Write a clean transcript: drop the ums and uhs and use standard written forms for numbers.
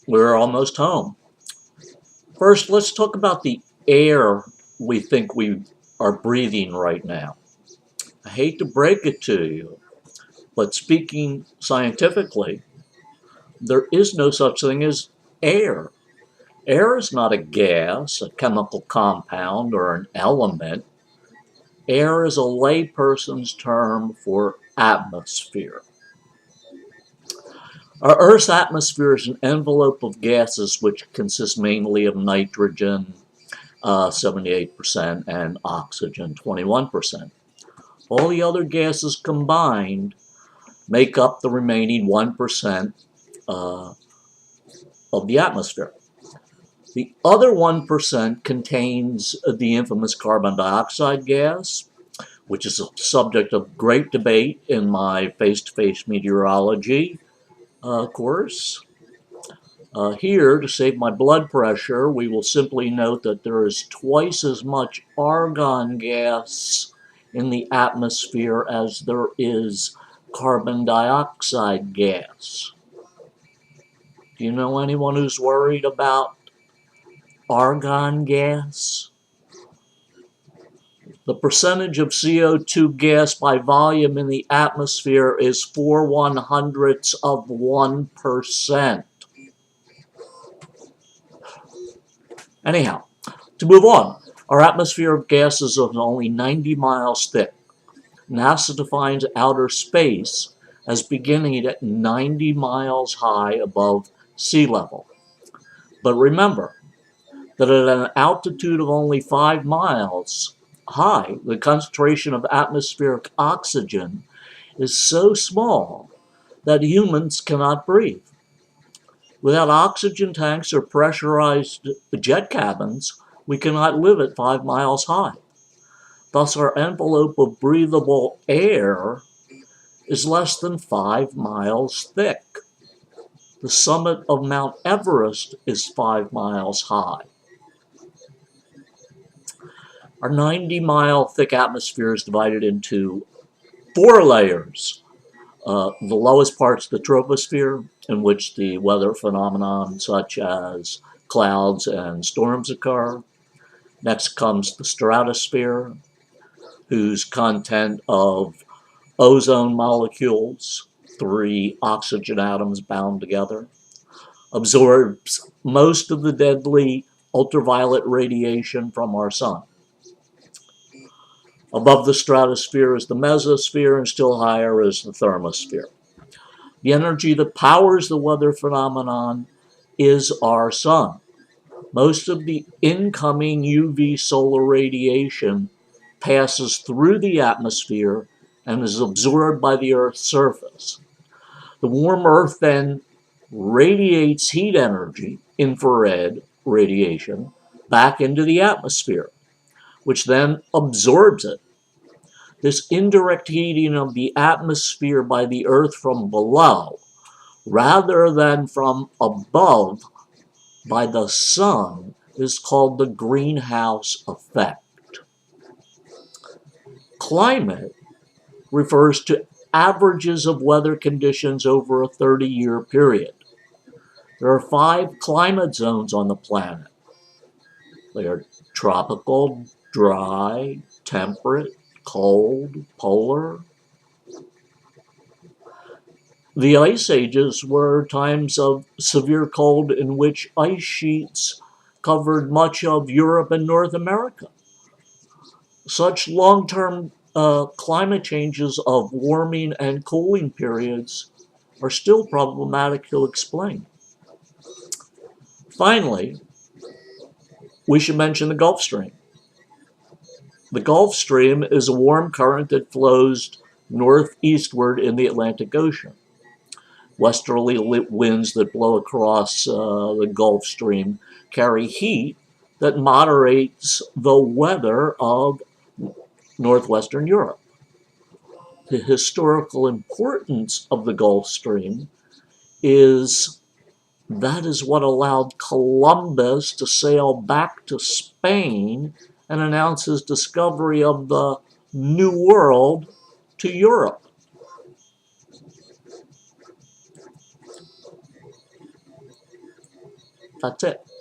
We're almost home. First, let's talk about the air we think we are breathing right now. I hate to break it to you, but speaking scientifically, there is no such thing as air. Air is not a gas, a chemical compound, or an element. Air is a layperson's term for atmosphere. Our Earth's atmosphere is an envelope of gases which consists mainly of nitrogen, 78%, and oxygen, 21%. All the other gases combined make up the remaining 1% uh, of the atmosphere. The other 1% contains the infamous carbon dioxide gas, which is a subject of great debate in my face-to-face meteorology course. Here, to save my blood pressure, we will simply note that there is twice as much argon gas in the atmosphere as there is carbon dioxide gas. Do you know anyone who's worried about argon gas? The percentage of CO2 gas by volume in the atmosphere is 4/100ths of 1%. Anyhow, to move on, our atmosphere of gases is only 90 miles thick. NASA defines outer space as beginning at 90 miles high above sea level. But remember that at an altitude of only 5 miles high, the concentration of atmospheric oxygen is so small that humans cannot breathe. Without oxygen tanks or pressurized jet cabins, we cannot live at 5 miles high. Thus, our envelope of breathable air is less than 5 miles thick. The summit of Mount Everest is 5 miles high. Our 90-mile thick atmosphere is divided into 4 layers. The lowest part's the troposphere, in which the weather phenomenon such as clouds and storms occur. Next comes the stratosphere, whose content of ozone molecules, 3 oxygen atoms bound together, absorbs most of the deadly ultraviolet radiation from our sun. Above the stratosphere is the mesosphere, and still higher is the thermosphere. The energy that powers the weather phenomenon is our sun. Most of the incoming UV solar radiation passes through the atmosphere and is absorbed by the Earth's surface. The warm Earth then radiates heat energy, infrared radiation, back into the atmosphere, which then absorbs it. This indirect heating of the atmosphere by the Earth from below, rather than from above by the sun, is called the greenhouse effect. Climate refers to averages of weather conditions over a 30-year period. There are 5 climate zones on the planet. They are tropical, dry, temperate, cold, polar. The ice ages were times of severe cold in which ice sheets covered much of Europe and North America. Such long-term climate changes of warming and cooling periods are still problematic to explain. Finally, we should mention the Gulf Stream. The Gulf Stream is a warm current that flows northeastward in the Atlantic Ocean. Westerly winds that blow across the Gulf Stream carry heat that moderates the weather of northwestern Europe. The historical importance of the Gulf Stream is that is what allowed Columbus to sail back to Spain and announce his discovery of the New World to Europe. That's it.